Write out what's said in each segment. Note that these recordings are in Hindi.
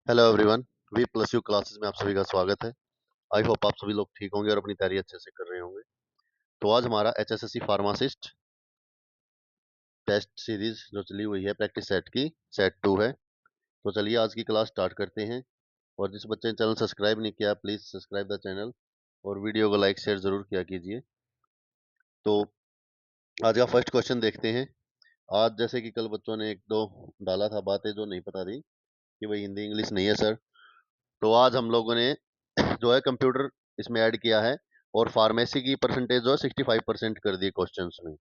Hello everyone. We plus you classes में आप सभी का स्वागत है। आई होप आप सभी लोग ठीक होंगे और अपनी तैयारी अच्छे से कर रहे होंगे। तो आज हमारा एचएसएससी फार्मासिस्ट टेस्ट सीरीज जो चली हुई है प्रैक्टिस सेट की, सेट 2 है। तो चलिए आज की क्लास स्टार्ट करते हैं। और जिस बच्चे ने चैनल सब्सक्राइब नहीं किया, प्लीज़ सब्सक्राइब द चैनल और वीडियो को लाइक शेयर ज़रूर किया कीजिए। तो आज का फर्स्ट क्वेश्चन देखते हैं। आज जैसे कि कल बच्चों ने एक दो डाला था बातें जो नहीं पता थी कि भाई हिंदी इंग्लिश नहीं है सर, तो आज हम लोगों ने जो है कंप्यूटर इसमें ऐड किया है और फार्मेसी की परसेंटेज जो है 65% कर दी क्वेश्चंस में।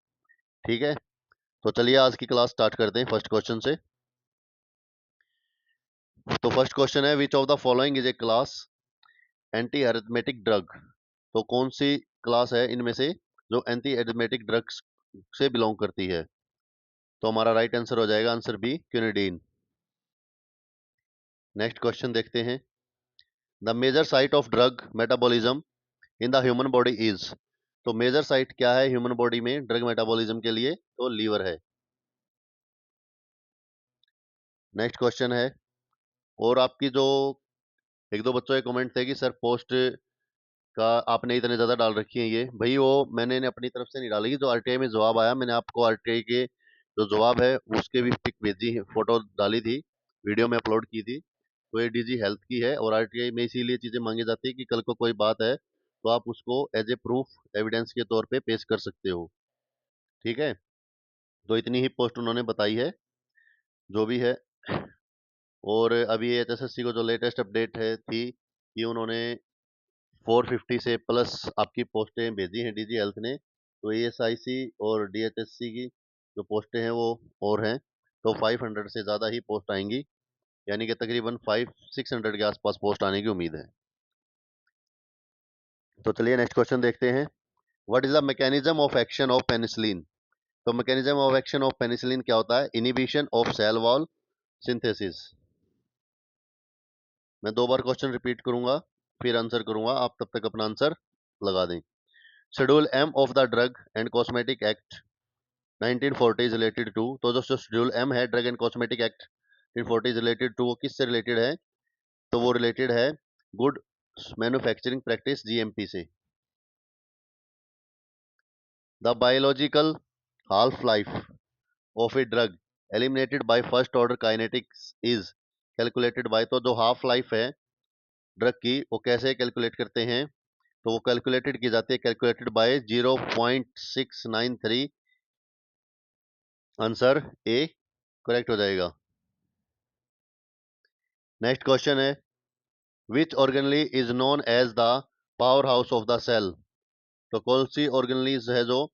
ठीक है, तो चलिए आज की क्लास स्टार्ट करते हैं फर्स्ट क्वेश्चन से। तो फर्स्ट क्वेश्चन है, which of the following is a class anti arrhythmic drug. तो कौन सी क्लास है इनमें से जो एंटी अरिथमेटिक ड्रग्स से बिलोंग करती है। तो हमारा राइट आंसर हो जाएगा answer B, quinidine. Next question देखते हैं। The major site of drug metabolism in the human body is. तो मेजर साइट क्या है ह्यूमन बॉडी में ड्रग मेटाबॉलिज्म के लिए, तो लीवर है। नेक्स्ट क्वेश्चन है, और आपकी जो एक दो बच्चों के कमेंट थे कि सर पोस्ट का आपने इतने ज़्यादा डाल रखी है, ये भाई वो मैंने अपनी तरफ से नहीं डाली। जो आरटीआई में जवाब आया, मैंने आपको आरटीआई के जो जवाब है उसके भी पिक भेजी है, फोटो डाली थी, वीडियो में अपलोड की थी। तो ये डीजी हेल्थ की है और आरटीआई में इसीलिए चीज़ें मांगी जाती है कि कल को कोई बात है तो आप उसको एज ए प्रूफ एविडेंस के तौर पे पेश कर सकते हो। ठीक है, तो इतनी ही पोस्ट उन्होंने बताई है जो भी है। और अभी एचएसएससी को जो लेटेस्ट अपडेट है थी कि उन्होंने 450 से प्लस आपकी पोस्टें भेजी हैं डीजी हेल्थ ने। तो एएसआईसी और डीएचएससी की जो पोस्टें हैं वो और हैं, तो 500 से ज़्यादा ही पोस्ट आएंगी, यानी कि तकरीबन 600 के आसपास पोस्ट आने की उम्मीद है। तो चलिए नेक्स्ट क्वेश्चन देखते हैं। What is the mechanism of action of penicillin. तो mechanism of action of penicillin क्या होता है, inhibition of cell wall synthesis. मैं दो बार क्वेश्चन रिपीट करूंगा फिर आंसर करूंगा, आप तब तक अपना आंसर लगा दें। Schedule M of the drug and cosmetic act 1940 is related to. तो जो शेड्यूल एम है drug and cosmetic act 1940 is related to, वो किससे रिलेटेड है, तो वो रिलेटेड है गुड मैन्युफैक्चरिंग प्रैक्टिस जीएमपी से। The biological half life of a drug eliminated by first order kinetics is calculated by. तो जो हाफ लाइफ है ड्रग की वो कैसे कैलकुलेट करते हैं, तो वो कैलकुलेटेड की जाती है, calculated by 0.693। Answer A correct हो जाएगा। नेक्स्ट क्वेश्चन है, which organelle is known as the power house of the cell. तो कौन सी ऑर्गेनली है जो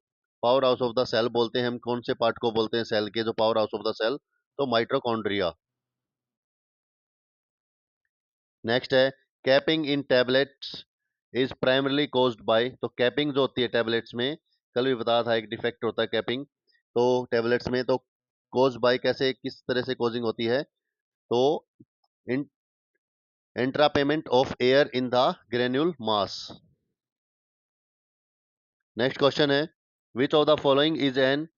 power house of the cell बोलते हैं, हम कौन से पार्ट को बोलते हैं सेल के जो power house of the cell, तो माइटोकॉन्ड्रिया। नेक्स्ट है, capping in tablets is primarily caused by. तो कैपिंग जो होती है टैबलेट्स में, कल भी बताया था एक डिफेक्ट होता है कैपिंग तो टैबलेट्स में, तो कॉज बाय कैसे किस तरह से कॉजिंग होती है, तो in entrapment of air in the granule mass. Next question है, which of the following is an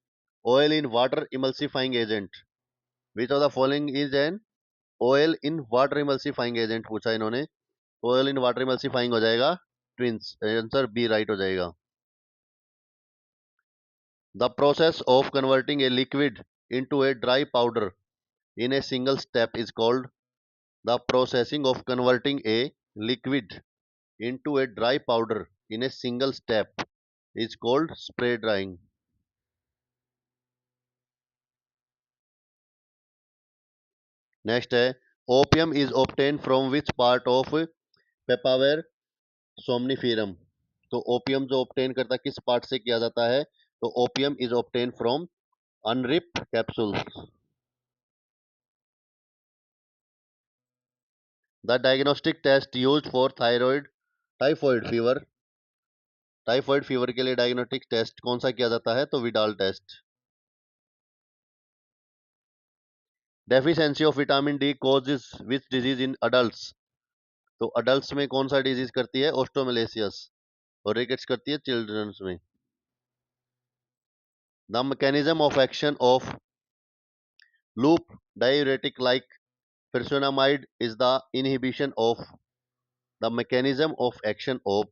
oil in water emulsifying agent. Which of the following is an oil in water emulsifying agent पूछा इन्होंने। ऑयल इन वाटर इमल्सिफाइंग हो जाएगा ट्विंस, आंसर बी राइट हो जाएगा। The process of converting a liquid into a dry powder in a single step is called. The processing of converting a liquid into a dry powder in a single step is called spray drying. Next है, opium is obtain from which part of papaver somniferum. तो ओपियम जो ऑब्टेन करता है किस पार्ट से किया जाता है, तो opium is obtain from unripe capsules. The diagnostic test used for thyroid typhoid fever. Typhoid fever के लिए डायग्नोस्टिक टेस्ट कौन सा किया जाता है, तो Widal test. Deficiency of vitamin D causes which disease in adults. तो अडल्ट्स में कौन सा डिजीज करती है, ऑस्टोमेलेसियस, और रिकेट्स करती है चिल्ड्रंस में। The mechanism of action of loop diuretic like Fursunamide is the inhibition of the mechanism of action of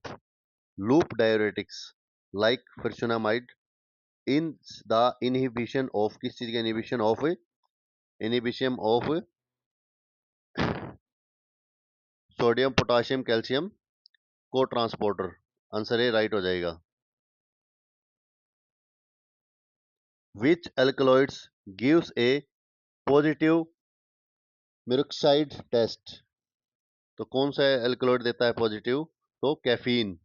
loop diuretics like fursunamide in the inhibition of किस चीज का inhibition of sodium potassium calcium को ट्रांसपोर्टर। आंसर ए राइट हो जाएगा। Which alkaloids gives a positive Merckxide test? तो कौन सा एल्कलॉइड देता है पॉजिटिव? तो कैफीन।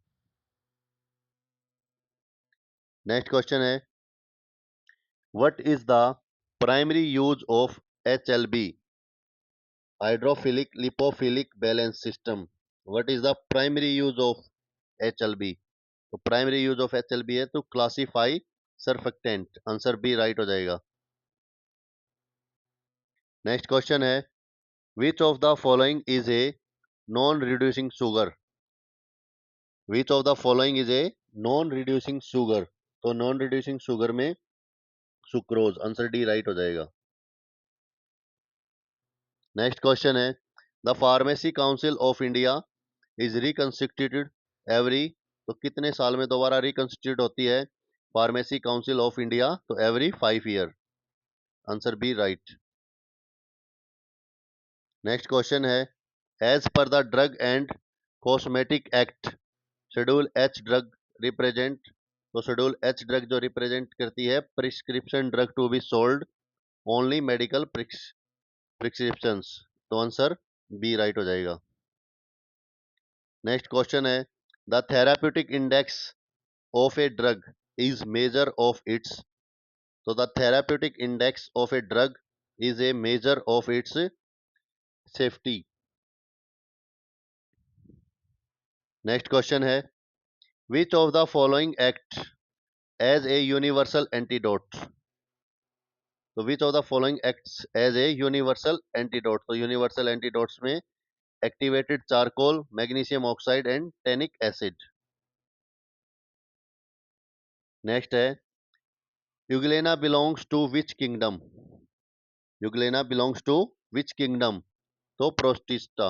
नेक्स्ट क्वेश्चन है, what is the primary use of HLB hydrophilic lipophilic balance system? What is the primary use of HLB? तो प्राइमरी यूज ऑफ HLB है to classify surfactant. Answer B right हो जाएगा। नेक्स्ट क्वेश्चन है, which of the following is a non reducing sugar? Which of the following is a non reducing sugar? तो नॉन रिड्यूसिंग शुगर में सुक्रोज। आंसर डी राइट हो जाएगा। नेक्स्ट क्वेश्चन है, the pharmacy council of India is reconstituted every? तो कितने साल में दोबारा रिकंस्टिट्यूट होती है फार्मेसी काउंसिल ऑफ इंडिया? तो every 5 year. Answer B right. Next question है, as per the drug and cosmetic act schedule H drug represent? तो शेड्यूल एच ड्रग जो रिप्रेजेंट करती है prescription drug to be sold only medical prescriptions. तो आंसर बी राइट हो जाएगा। नेक्स्ट क्वेश्चन है, the therapeutic index of a drug is measure of its? तो the therapeutic index of a drug is a measure of its safety. Next question है, which of the following act as a universal antidote? तो which of the following acts as a universal antidote? तो यूनिवर्सल एंटीडोट्स में activated charcoal, magnesium oxide and tannic acid. Next है, euglena belongs to which kingdom? Euglena belongs to which kingdom? तो प्रोस्टिस्टा।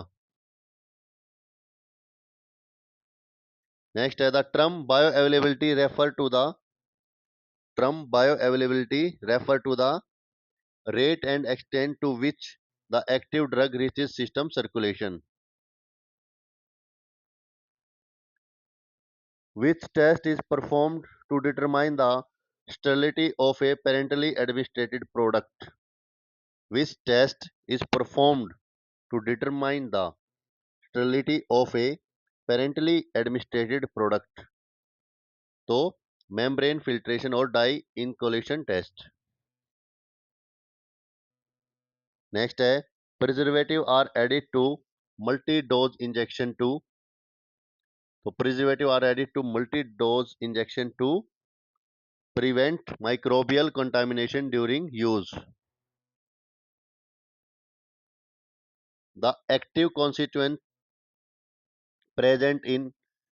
नेक्स्ट है, the term bioavailability refer to the rate and extent to which the active drug reaches system circulation. Which test is performed to determine the sterility of a parentally administered product? Which test is performed to determine the sterility of a parentally administered product? तो membrane filtration और dye inculation test. Next है, preservative are added to multi-dose injection to? तो preservative are added to multi-dose injection to prevent microbial contamination during use. The active constituent present in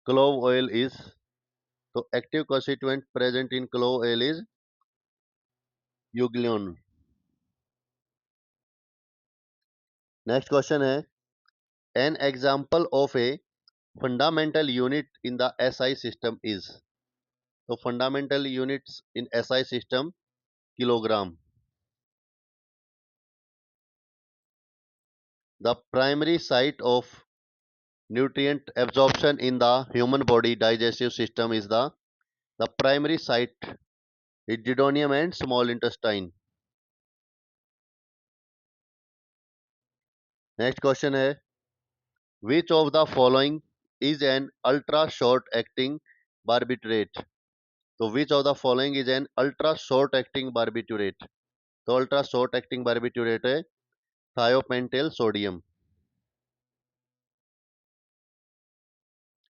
clove oil is? तो active constituent present in clove oil is यूग्लिन। नेक्स्ट क्वेश्चन है, an example of a fundamental unit in the SI system is? तो fundamental units in SI system kilogram. The primary site of nutrient absorption in the human body digestive system is the primary site is duodenum and small intestine. Next question है, which of the following is an ultra short acting barbiturate? तो which of the following is an ultra short acting barbiturate? तो ultra short acting barbiturate है thiopentane sodium.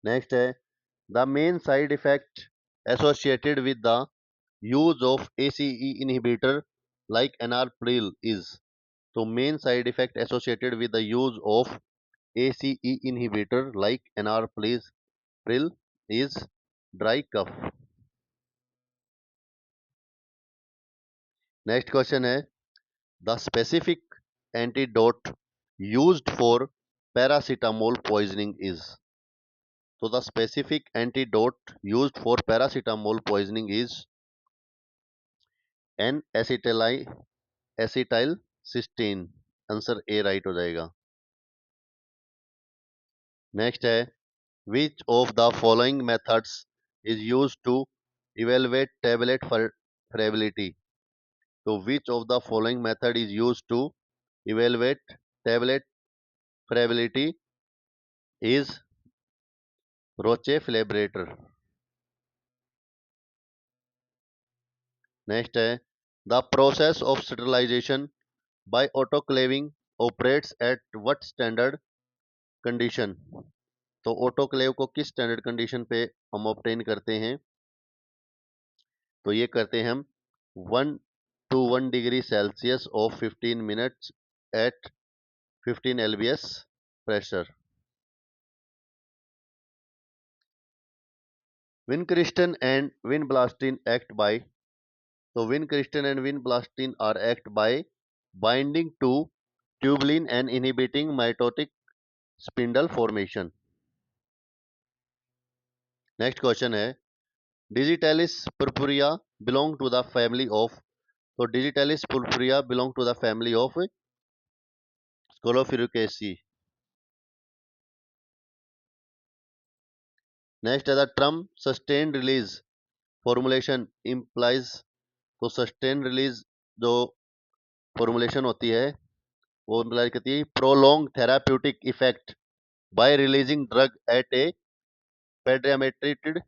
Next है, the main side effect associated with the use of ACE inhibitor like enalapril is? तो main side effect associated with the use of ACE inhibitor like enalapril is dry cough. Next question है, the specific antidote used for paracetamol poisoning is? So the specific antidote used for paracetamol poisoning is N acetyl cysteine. Answer A right हो जाएगा। नेक्स्ट है which of the following methods is use to evaluate tablet friability. तो which of the following method is use to evaluate tablet friability is Roche friabilator. Next है the process of sterilization by autoclaving operates at what standard condition. तो ऑटोक्लेव को किस स्टैंडर्ड कंडीशन पे हम ऑब्टेन करते हैं? तो ये करते हैं हम 1 to 1 degree Celsius of 15 minutes at 15 lbs pressure. Vincristine and vinblastine act by. तो vincristine and vinblastine are act by binding to tubulin and inhibiting mitotic spindle formation. Next question है digitalis purpurea belong to the family of. तो digitalis purpurea belong to the family of scrophulariaceae. Next है the term sustain release formulation implies. तो सस्टेन रिलीज जो फॉर्मुलेशन होती है वो इम्प्लाई करती है prolong therapeutic effect by releasing drug at a predetermined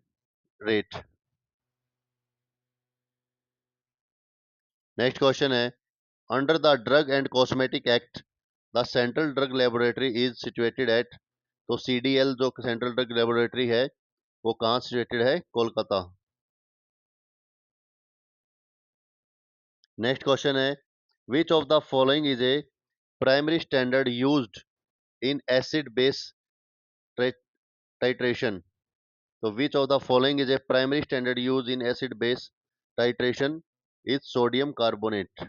rate. Next question है under the drug and cosmetic act the central drug laboratory is situated at. तो सीडीएल जो सेंट्रल ड्रग लेबोरेटरी है वो कहाँ सिचुएटेड है? कोलकाता। नेक्स्ट क्वेश्चन है which of the following is a primary standard used in acid base titration। तो which of the following is a primary standard used in acid base titration is sodium carbonate।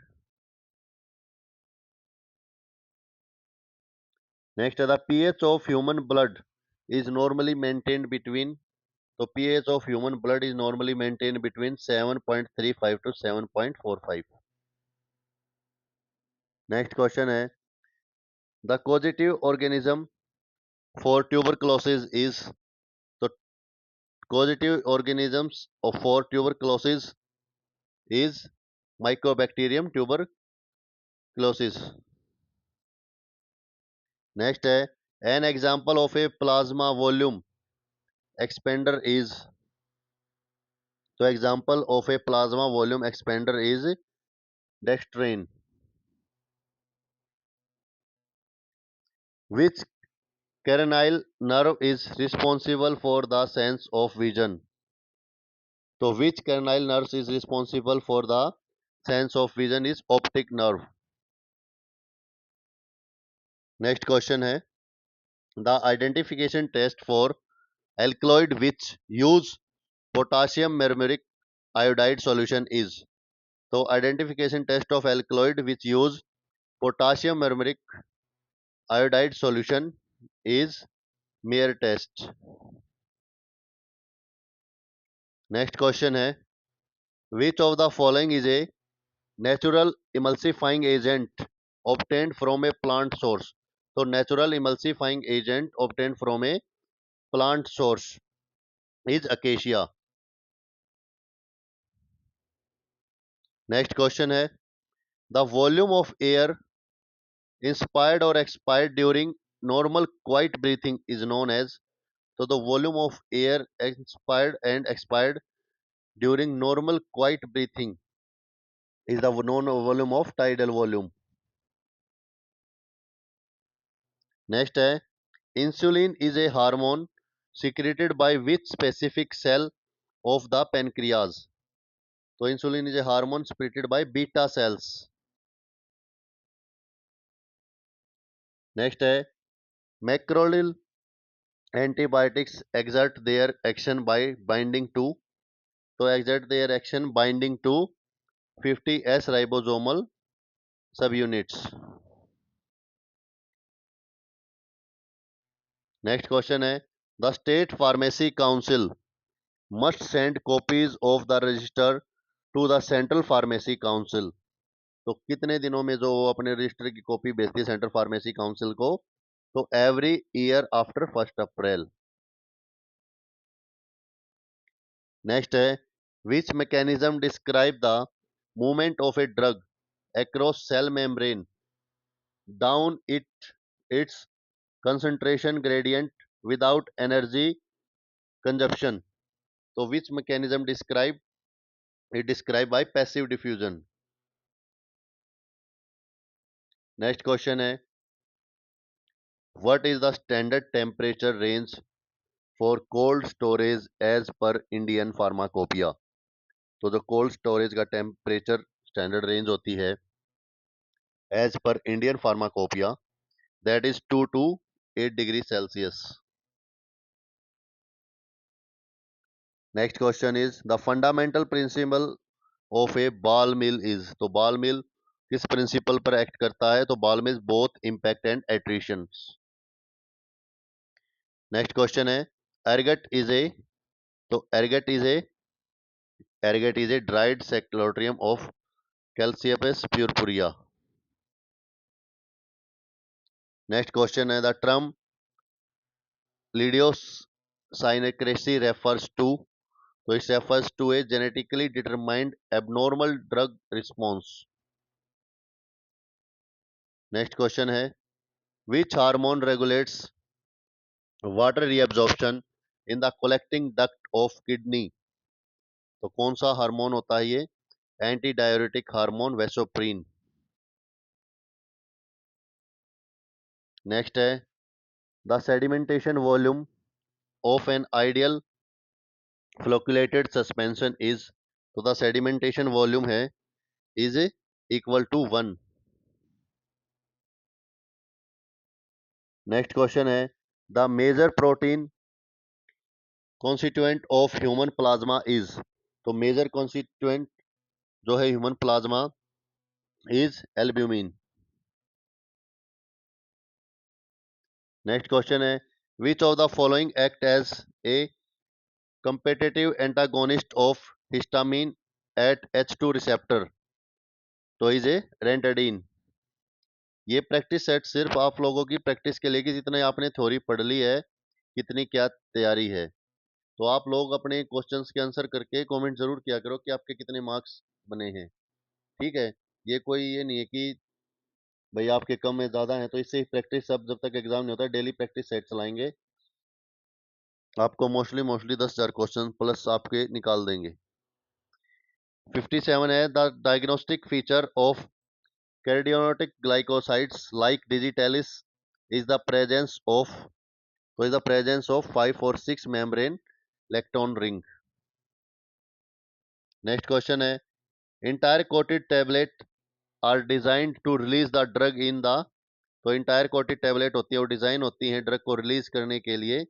next है the pH of human blood is normally maintained between। तो pH of human blood is normally maintained between 7.35 to 7.45। next question है the causative organism for tuberculosis is। तो causative organisms for tuberculosis is mycobacterium tuberculosis। Next है an example of a plasma volume expander is. तो example of a plasma volume expander is dextran. Which cranial nerve is responsible for the sense of vision. तो which cranial nerve is responsible for the sense of vision is optic nerve. Next question है the identification test for alkaloid which use potassium mercuric iodide solution is। तो identification test of alkaloid which use potassium mercuric iodide solution is Mayer test. Next question है which of the following is a natural emulsifying agent obtained from a plant source। तो natural emulsifying agent obtained from a plant source is acacia। Next question है the volume of air inspired or expired during normal quiet breathing is known as। so the volume of air inspired and expired during normal quiet breathing is the known volume of tidal volume। next है insulin is a hormone secreted by which specific cell of the pancreas। तो insulin is a hormone secreted by beta cells। next है macrolide antibiotics exert their action by binding to। तो exert their action binding to 50s ribosomal subunits। Next question है, the state pharmacy council must send copies of the register to the central pharmacy council. तो कितने दिनों में जो वो अपने रजिस्टर की कॉपी भेजती है सेंट्रल फार्मेसी काउंसिल को? तो एवरी ईयर आफ्टर 1 अप्रैल। नेक्स्ट है, which mechanism describe the movement of a drug across cell membrane down its concentration gradient without energy consumption? तो which mechanism describe it described by passive diffusion? Next question है, what is the standard temperature range for cold storage as per Indian pharmacopoeia? तो जो कोल्ड स्टोरेज का टेम्परेचर स्टैंडर्ड रेंज होती है as per Indian pharmacopoeia, that is 2 to 8 degree Celsius. Next question is, the fundamental principle of a ball mill is. तो बॉल मिल किस प्रिंसिपल पर एक्ट करता है? तो ball mill both impact and attrition. Next question है, एरगट इज ए। तो ergot is a dried sclerotium of claviceps purpurea. Next question है, द टर्म लिडियोसाइनेक्रेसी रेफर्स टू। तो इस refers to a genetically determined abnormal drug response. Next question है, which hormone regulates water reabsorption in the collecting duct of kidney? तो कौन सा हार्मोन होता है ये? Anti diuretic hormone vasopressin. Next है, the sedimentation volume of an ideal flocculated suspension is. तो द सेडिमेंटेशन वॉल्यूम है is equal to 1। Next question है, the major protein constituent of human plasma is. तो मेजर कॉन्स्टिट्यूएंट जो है human plasma is albumin. Next question है, which of the following act as a competitive antagonist of histamine at H2 receptor? तो इज ए रेंटाडीन। ये प्रैक्टिस सेट सिर्फ आप लोगों की प्रैक्टिस के लिए कि जितने आपने थ्योरी पढ़ ली है, कितनी क्या तैयारी है। तो आप लोग अपने क्वेश्चंस के आंसर करके कमेंट जरूर किया करो कि आपके कितने मार्क्स बने हैं। ठीक है, ये कोई ये नहीं है कि भाई आपके कम है ज़्यादा है। तो इससे प्रैक्टिस, अब जब तक एग्जाम नहीं होता डेली प्रैक्टिस सेट चलाएंगे, आपको मोस्टली 10,000 क्वेश्चन प्लस आपके निकाल देंगे। 57 है, the diagnostic feature of cardionic glycosides like digitalis is the presence of, so is the presence of 5 or 6 membrane lactone ring. Next question है, entire coated tablet are designed to release the drug in the। तो entire coated tablet होती है वो डिजाइन होती है ड्रग को रिलीज करने के लिए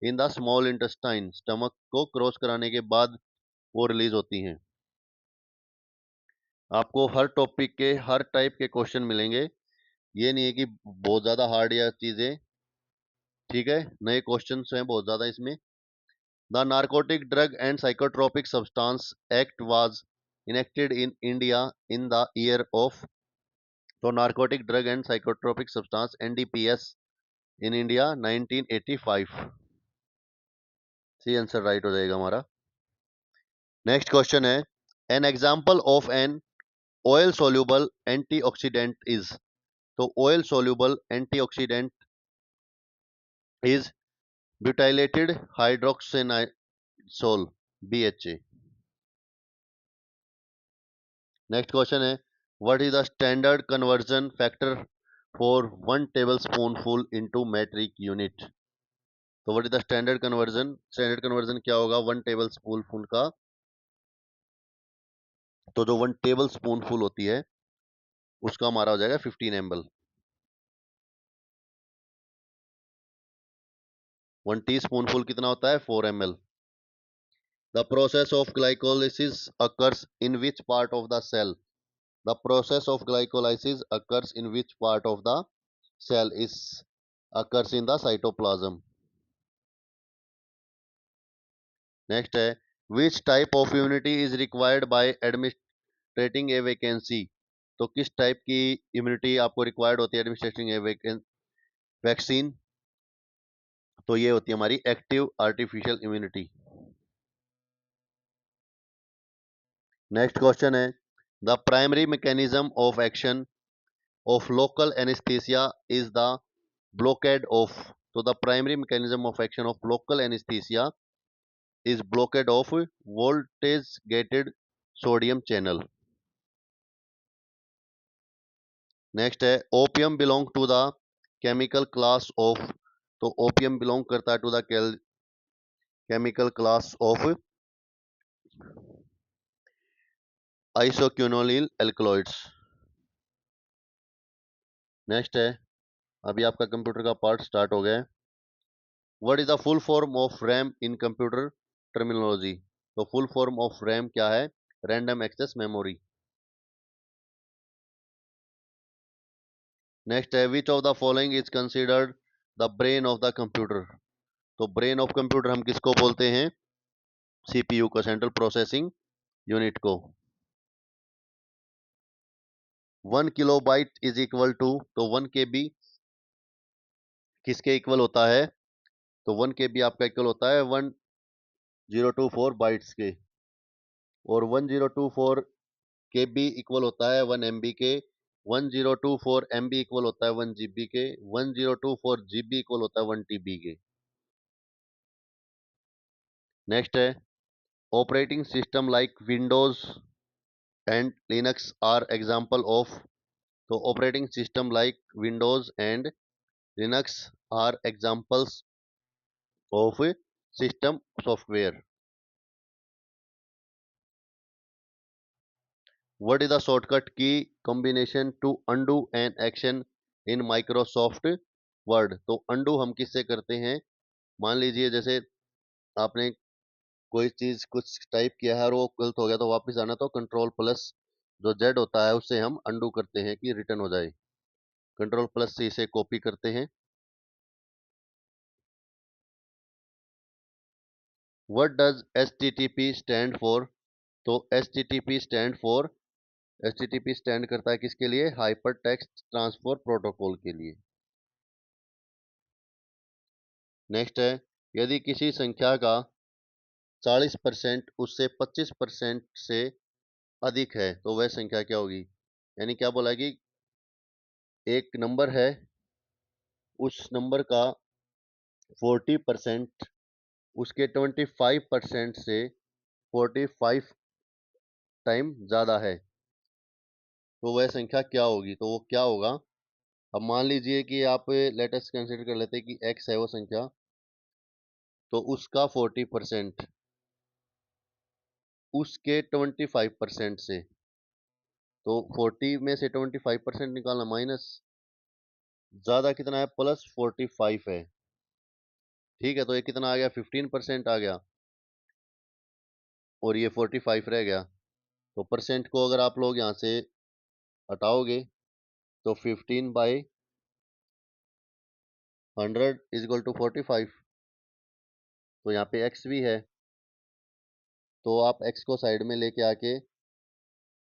in the small intestine, stomach को क्रॉस कराने के बाद वो रिलीज होती हैं। आपको हर टॉपिक के हर टाइप के क्वेश्चन मिलेंगे, ये नहीं है कि बहुत ज्यादा हार्ड या चीजें। ठीक है, नए क्वेश्चंस हैं बहुत ज्यादा इसमें। The narcotic drug and psychotropic substance act was enacted in India in the year of. तो narcotic drug and psychotropic substance NDPS in India 1985। C answer right हो जाएगा हमारा। नेक्स्ट क्वेश्चन है, an example of an oil soluble antioxidant is. तो oil soluble antioxidant is butylated hydroxyanisole, BHA। Next question है, what is the standard conversion factor for 1 tablespoonful into metric unit? तो what is the standard conversion क्या होगा 1 टेबल स्पूनफुल का? तो जो 1 टेबल स्पूनफुल होती है उसका हमारा हो जाएगा 15 ml। 1 टीस्पूनफुल कितना होता है? 4 ml। The process of glycolysis occurs in which part of the cell? The process of glycolysis occurs in which part of the cell? Is occurs in the cytoplasm. Next है, which type of immunity is required by administering a वैकेंसी। तो किस टाइप की इम्यूनिटी आपको रिक्वायर्ड होती है एडमिनिस्ट्रेटिंग ए वैक्सीन। तो ये होती है हमारी active artificial immunity. Next question है, the primary mechanism of action of local anaesthesia is the blockade of। तो the primary mechanism of action of local anesthesia is blockade of voltage gated sodium channel। Next है, opium belong to the chemical class of. तो ओपियम बिलोंग करता है to the chemical class of isoquinoline alkaloids. Next है, अभी आपका कंप्यूटर का पार्ट स्टार्ट हो गया है। What is the full form of RAM in computer terminology. तो फुल फॉर्म ऑफ रैम क्या है, रैंडम एक्सेस मेमोरी। नेक्स्ट है, which of the following is considered the brain of the computer. तो ब्रेन ऑफ कंप्यूटर हम किसको बोलते हैं, सीपीयू को, सेंट्रल प्रोसेसिंग यूनिट को। 1 किलोबाइट इज इक्वल टू। तो 1 KB किसके इक्वल होता है, तो 1 KB आपका इक्वल होता है 1024 बाइट्स के। और 1024 KB इक्वल होता है 1 MB के। 1024 MB इक्वल होता है 1 GB के। 1024 GB इक्वल होता है 1 TB के। नेक्स्ट है, operating system like Windows and Linux are example of. तो operating system like Windows and Linux are examples of system software. What is the shortcut key combination to undo an action in Microsoft Word. तो अंडू हम किससे करते हैं, मान लीजिए जैसे आपने कोई चीज कुछ टाइप किया है और वो गलत हो गया तो वापस आना, तो कंट्रोल प्लस जो जेड होता है उससे हम अंडू करते हैं कि रिटर्न हो जाए। कंट्रोल प्लस सी से कॉपी करते हैं। What does HTTP stand for. तो HTTP stand for, HTTP stand करता है किसके लिए, हाइपर टेक्स्ट ट्रांसफर प्रोटोकॉल के लिए। नेक्स्ट है, यदि किसी संख्या का 40% उससे 25% से अधिक है तो वह संख्या क्या होगी। यानी क्या बोला कि एक नंबर है, उस नंबर का 40% उसके 25% से 45 टाइम ज़्यादा है, तो वह संख्या क्या होगी। तो वो क्या होगा, अब मान लीजिए कि आप लेटेस्ट कंसिडर कर लेते हैं कि x है वो संख्या, तो उसका 40% उसके 25% से। तो 40 में से 25% निकालना, माइनस, ज़्यादा कितना है, +45 है। ठीक है, तो ये कितना आ गया, 15% आ गया, और ये 45 रह गया। तो परसेंट को अगर आप लोग यहाँ से हटाओगे तो 15/100 इज इक्वल टू 45। तो यहाँ पे x भी है, तो आप x को साइड में लेके आके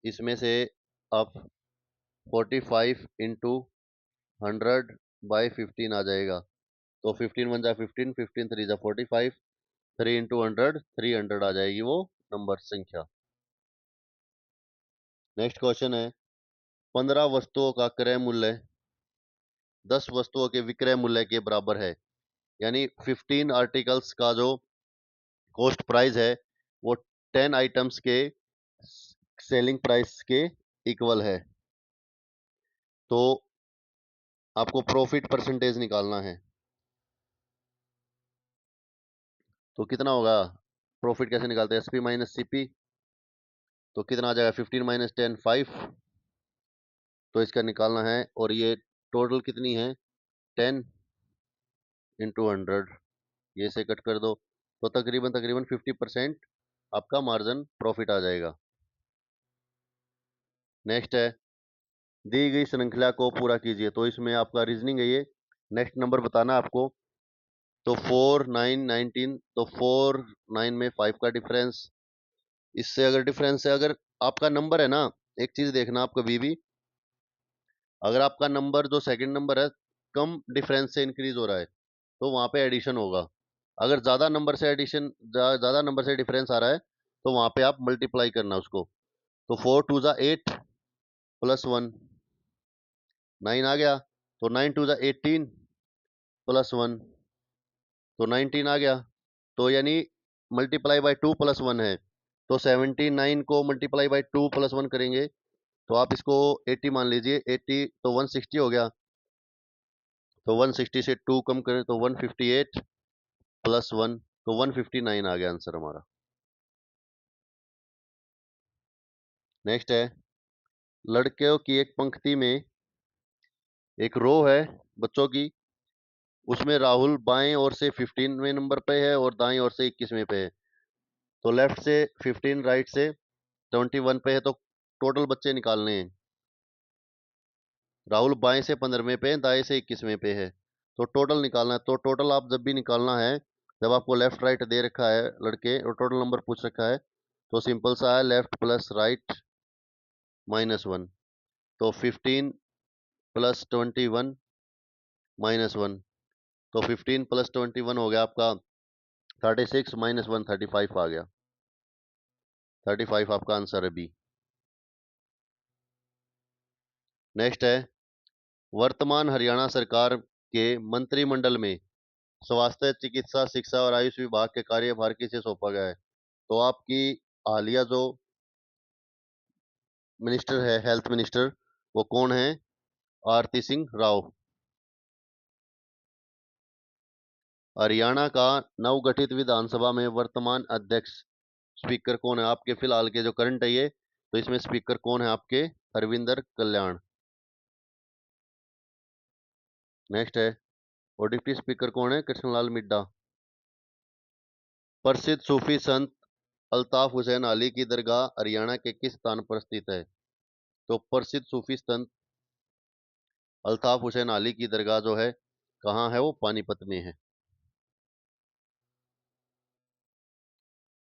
इसमें से आप 45 इंटू 100/15 आ जाएगा। तो 15 1 जा 15, 15 3 जा 45, 3 इंटू 100 300 आ जाएगी वो नंबर संख्या। नेक्स्ट क्वेश्चन है, 15 वस्तुओं का क्रय मूल्य 10 वस्तुओं के विक्रय मूल्य के बराबर है। यानी 15 आर्टिकल्स का जो कॉस्ट प्राइस है वो 10 आइटम्स के सेलिंग प्राइस के इक्वल है। तो आपको प्रॉफिट परसेंटेज निकालना है, तो कितना होगा, प्रॉफिट कैसे निकालते हैं, एसपी माइनस सीपी। तो कितना आ जाएगा, 15 - 10 5। तो इसका निकालना है, और ये टोटल कितनी है, 10 × 100, ये से कट कर दो, तो तकरीबन तकरीबन 50% आपका मार्जिन प्रॉफिट आ जाएगा। नेक्स्ट है, दी गई श्रृंखला को पूरा कीजिए। तो इसमें आपका रीजनिंग है ये। नेक्स्ट नंबर बताना आपको, तो 4 9 19, तो 4 9 में 5 का डिफरेंस। इससे अगर डिफरेंस है, अगर आपका नंबर है ना, एक चीज देखना आप कभी भी, अगर आपका नंबर जो सेकंड नंबर है कम डिफरेंस से इंक्रीज हो रहा है तो वहां पे एडिशन होगा। अगर ज्यादा नंबर से डिफरेंस आ रहा है तो वहां पे आप मल्टीप्लाई करना उसको। तो 4 टू जा 8 प्लस 1 9 आ गया। तो 9 टू जा 18 प्लस 1, तो 19 आ गया। तो यानी मल्टीप्लाई बाय 2 प्लस 1 है। तो 79 को मल्टीप्लाई बाय 2 प्लस 1 करेंगे तो आप इसको 80 मान लीजिए। 80 तो 160 हो गया। तो 160 से 2 कम करें तो 158 प्लस 1, तो 159 आ गया आंसर हमारा। नेक्स्ट है, लड़कियों की एक पंक्ति में एक रो है बच्चों की, उसमें राहुल बाएं ओर से 15वें नंबर पे है और दाएं ओर से 21वें पे है। तो लेफ्ट से 15, राइट से 21 पे है, तो टोटल बच्चे निकालने हैं। राहुल बाएं से 15वें पे है, दाएं से 21वें पे है, तो टोटल निकालना है। तो टोटल आप जब भी निकालना है, जब आपको लेफ्ट राइट दे रखा है लड़के और टोटल नंबर पूछ रखा है, तो सिंपल सा है, लेफ्ट प्लस राइट माइनस 1। तो 15 प्लस 21 माइनस 1, तो 15 प्लस 21 हो गया आपका 36 माइनस 1 35 आ गया। 35 आपका आंसर है बी। नेक्स्ट है, वर्तमान हरियाणा सरकार के मंत्रिमंडल में स्वास्थ्य, चिकित्सा, शिक्षा और आयुष विभाग के कार्यभार किसे सौंपा गया है? तो आपकी हालिया जो मिनिस्टर है, हेल्थ मिनिस्टर, वो कौन है? आरती सिंह राव। हरियाणा का नवगठित विधानसभा में वर्तमान अध्यक्ष स्पीकर कौन है? आपके फिलहाल के जो करंट है ये, तो इसमें स्पीकर कौन है आपके? हरविंदर कल्याण। नेक्स्ट है, और डिप्टी स्पीकर कौन है? कृष्णलाल मिड्डा। प्रसिद्ध सूफी संत अल्ताफ हुसैन अली की दरगाह हरियाणा के किस स्थान पर स्थित है? तो प्रसिद्ध सूफी संत अल्ताफ हुसैन अली की दरगाह जो है कहाँ है? वो पानीपत में है।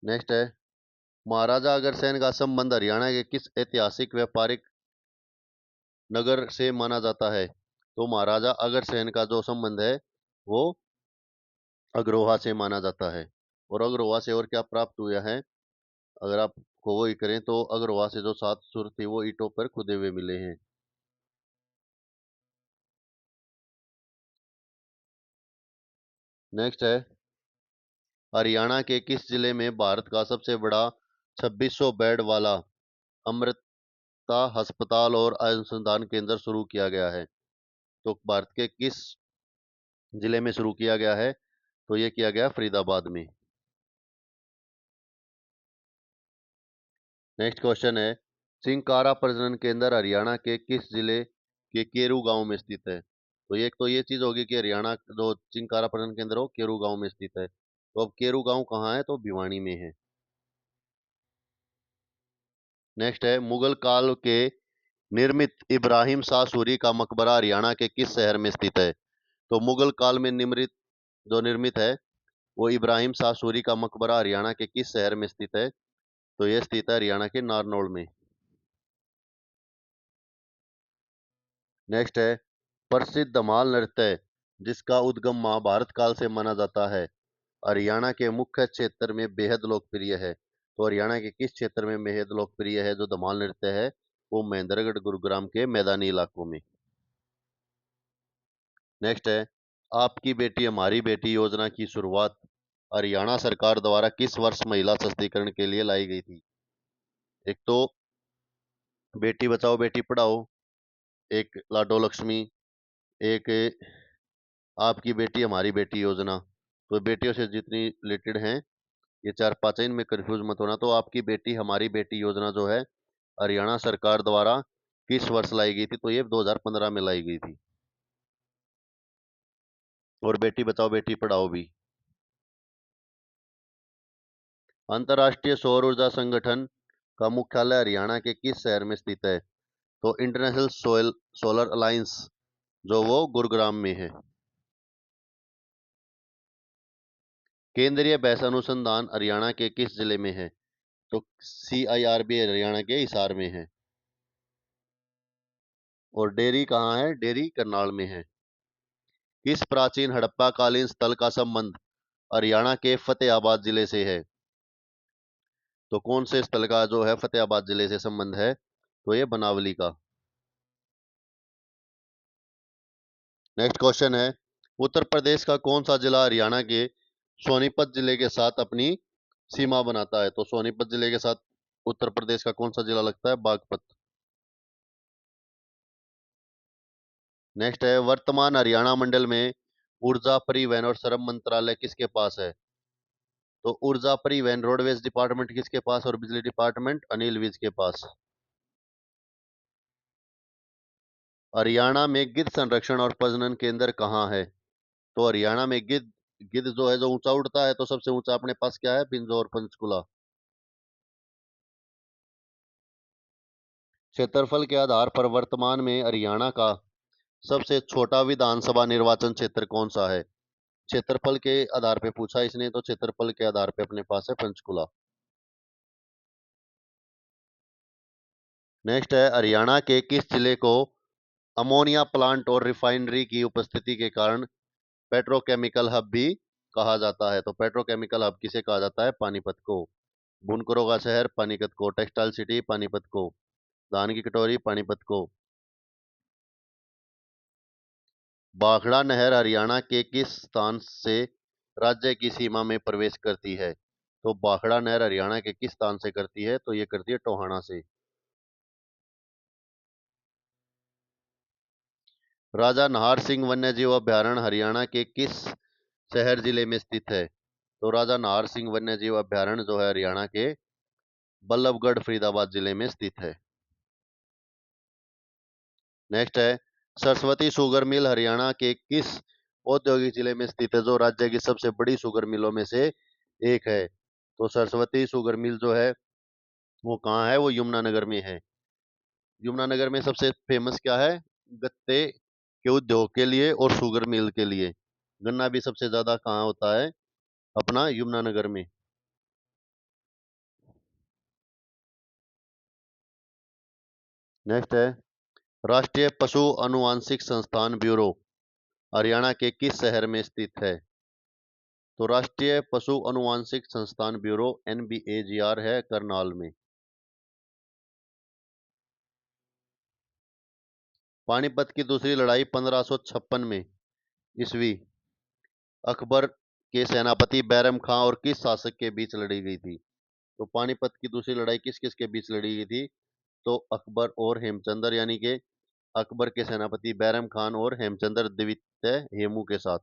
नेक्स्ट है, महाराजा अग्रसेन का संबंध हरियाणा के किस ऐतिहासिक व्यापारिक नगर से माना जाता है? तो महाराजा अग्रसेन का जो संबंध है वो अग्रोहा से माना जाता है। और अग्रोहा से और क्या प्राप्त हुआ है? अगर आप को वही करें तो अग्रोहा से जो 7 सुर थी वो ईंटों पर खुदे हुए मिले हैं। नेक्स्ट है, हरियाणा के किस जिले में भारत का सबसे बड़ा 2600 बेड वाला अमृता अस्पताल और अनुसंधान केंद्र शुरू किया गया है? तो भारत के किस जिले में शुरू किया गया है? तो ये किया गया फरीदाबाद में। नेक्स्ट क्वेश्चन है, चिंकारा प्रजनन केंद्र हरियाणा के किस जिले के केरू गांव में स्थित है? तो एक तो ये चीज होगी कि हरियाणा जो चिंकारा प्रजनन केंद्र हो केरू गांव में स्थित है। तो अब केरू गांव कहाँ है? तो भिवानी में है। नेक्स्ट है, मुगल काल के निर्मित इब्राहिम शाह सूरी का मकबरा हरियाणा के किस शहर में स्थित है? तो मुगल काल में निर्मित है वो इब्राहिम शाह सूरी का मकबरा हरियाणा के किस शहर में स्थित है? तो यह स्थित है हरियाणा के नारनौल में। नेक्स्ट है, प्रसिद्ध धमाल नृत्य जिसका उद्गम महाभारत काल से माना जाता है हरियाणा के मुख्य क्षेत्र में बेहद लोकप्रिय है। तो हरियाणा के किस क्षेत्र में बेहद लोकप्रिय है जो धमाल नृत्य है? वो महेंद्रगढ़ गुरुग्राम के मैदानी इलाकों में। नेक्स्ट है, आपकी बेटी हमारी बेटी योजना की शुरुआत हरियाणा सरकार द्वारा किस वर्ष महिला सशक्तिकरण के लिए लाई गई थी? एक तो बेटी बचाओ बेटी पढ़ाओ, एक लाडो लक्ष्मी, एक आपकी बेटी हमारी बेटी योजना। तो बेटियों से जितनी रिलेटेड हैं ये 4 5 है, इनमें कंफ्यूज मत होना। तो आपकी बेटी हमारी बेटी योजना जो है हरियाणा सरकार द्वारा किस वर्ष लाई गई थी? तो ये 2015 में लाई गई थी। और बेटी बचाओ बेटी पढ़ाओ भी। अंतर्राष्ट्रीय सौर ऊर्जा संगठन का मुख्यालय हरियाणा के किस शहर में स्थित है? तो इंटरनेशनल सोलर अलायंस जो वो गुरुग्राम में है। केंद्रीय भैंस अनुसंधान हरियाणा के किस जिले में है? तो CIRB हरियाणा के हिसार में है। और डेरी कहाँ है? डेरी करनाल में है। किस प्राचीन हड़प्पा कालीन स्थल का संबंध हरियाणा के फतेहाबाद जिले से है? तो कौन से स्थल का जो है फतेहाबाद जिले से संबंध है? तो ये बनावली का। नेक्स्ट क्वेश्चन है, उत्तर प्रदेश का कौन सा जिला हरियाणा के सोनीपत जिले के साथ अपनी सीमा बनाता है? तो सोनीपत जिले के साथ उत्तर प्रदेश का कौन सा जिला लगता है? बागपत। नेक्स्ट है, वर्तमान हरियाणा मंडल में ऊर्जा परिवहन और श्रम मंत्रालय किसके पास है? तो ऊर्जा परिवहन रोडवेज डिपार्टमेंट किसके पास और बिजली डिपार्टमेंट अनिल विज के पास। हरियाणा में गिद्ध संरक्षण और प्रजनन केंद्र कहाँ है? तो हरियाणा में गिद्ध गिद्ध जो है, जो ऊंचा उड़ता है, तो सबसे ऊंचा अपने पास क्या है? पिंजौर पंचकुला। क्षेत्रफल के आधार पर वर्तमान में हरियाणा का सबसे छोटा विधानसभा निर्वाचन क्षेत्र कौन सा है? क्षेत्रफल के आधार पे पूछा इसने, तो क्षेत्रफल के आधार पे अपने पास है पंचकुला। नेक्स्ट है, हरियाणा के किस जिले को अमोनिया प्लांट और रिफाइनरी की उपस्थिति के कारण पेट्रोकेमिकल हब भी कहा जाता है? तो पेट्रोकेमिकल हब किसे कहा जाता है? पानीपत को। बुनकरों का शहर पानीपत को। टेक्सटाइल सिटी पानीपत को। धान की कटोरी पानीपत को। बाखड़ा नहर हरियाणा के किस स्थान से राज्य की सीमा में प्रवेश करती है? तो बाखड़ा नहर हरियाणा के किस स्थान से करती है? तो ये करती है टोहाना से। राजा नाहर सिंह वन्यजीव अभयारण्य हरियाणा के किस शहर जिले में स्थित है? तो राजा नाहर सिंह वन्यजीव अभयारण्य जो है हरियाणा के बल्लभगढ़ फरीदाबाद जिले में स्थित है। नेक्स्ट है, सरस्वती शुगर मिल हरियाणा के किस औद्योगिक जिले में स्थित है, जो राज्य की सबसे बड़ी शुगर मिलों में से एक है? तो सरस्वती शुगर मिल जो है वो कहाँ है? वो यमुनानगर में है। यमुनानगर में सबसे फेमस क्या है? गत्ते के उद्योग के लिए और शुगर मिल के लिए। गन्ना भी सबसे ज्यादा कहाँ होता है? अपना यमुनानगर में। नेक्स्ट है, राष्ट्रीय पशु अनुवांशिक संस्थान ब्यूरो हरियाणा के किस शहर में स्थित है? तो राष्ट्रीय पशु अनुवांशिक संस्थान ब्यूरो NBAGR है करनाल में। पानीपत की दूसरी लड़ाई 1556 में ईस्वी अकबर के सेनापति बैरम खां और किस शासक के बीच लड़ी गई थी? तो पानीपत की दूसरी लड़ाई किस किस के बीच लड़ी गई थी? तो अकबर और हेमचंद्र, यानी कि अकबर के सेनापति बैरम खान और हेमचंद्र द्वितीय हेमू के साथ।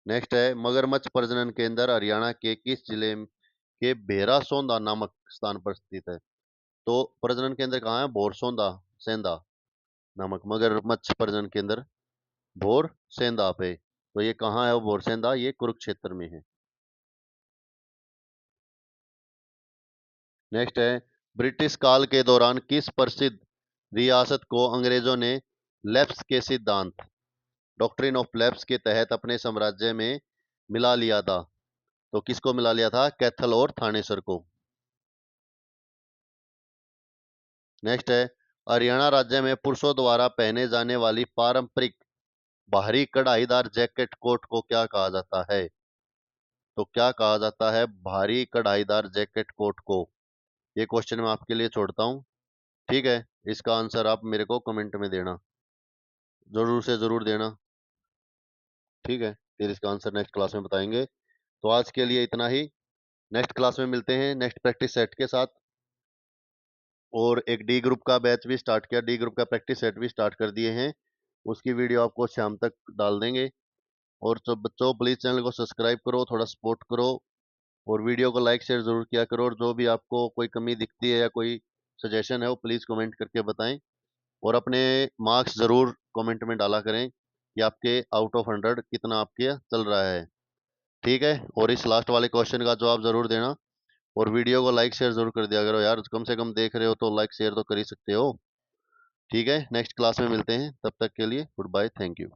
नेक्स्ट है, मगरमच्छ प्रजनन केंद्र हरियाणा के किस जिले के भेरा सोंदा नामक स्थान पर स्थित है? तो प्रजनन केंद्र कहाँ है? भोरसोंदा सेंधा नामक मगरमच्छ प्रजनन केंद्र भोर सेंधा पे। तो ये कहाँ है वो भोरसेंधा? ये कुरुक्षेत्र में है। नेक्स्ट है, ब्रिटिश काल के दौरान किस प्रसिद्ध रियासत को अंग्रेजों ने लेप्स के सिद्धांत डॉक्ट्रिन ऑफ लेप्स के तहत अपने साम्राज्य में मिला लिया था? तो किसको मिला लिया था? कैथल और थानेसर को। नेक्स्ट है, हरियाणा राज्य में पुरुषों द्वारा पहने जाने वाली पारंपरिक बाहरी कढ़ाईदार जैकेट कोट को क्या कहा जाता है? तो क्या कहा जाता है भारी कढ़ाईदार जैकेट कोट को? ये क्वेश्चन मैं आपके लिए छोड़ता हूँ। ठीक है, इसका आंसर आप मेरे को कमेंट में देना, जरूर से जरूर देना। ठीक है, फिर इसका आंसर नेक्स्ट क्लास में बताएंगे। तो आज के लिए इतना ही। नेक्स्ट क्लास में मिलते हैं नेक्स्ट प्रैक्टिस सेट के साथ। और एक डी ग्रुप का बैच भी स्टार्ट किया, डी ग्रुप का प्रैक्टिस सेट भी स्टार्ट कर दिए हैं। उसकी वीडियो आपको शाम तक डाल देंगे। और तो बच्चों प्लीज़ चैनल को सब्सक्राइब करो, थोड़ा सपोर्ट करो और वीडियो को लाइक शेयर जरूर किया करो। और जो भी आपको कोई कमी दिखती है या कोई सजेशन है वो प्लीज़ कमेंट करके बताएं। और अपने मार्क्स ज़रूर कमेंट में डाला करें कि आपके आउट ऑफ 100 कितना आपके चल रहा है। ठीक है, और इस लास्ट वाले क्वेश्चन का जवाब ज़रूर देना। और वीडियो को लाइक शेयर जरूर कर दिया करो यार, कम से कम देख रहे हो तो लाइक शेयर तो कर ही सकते हो। ठीक है, नेक्स्ट क्लास में मिलते हैं, तब तक के लिए गुड बाय, थैंक यू।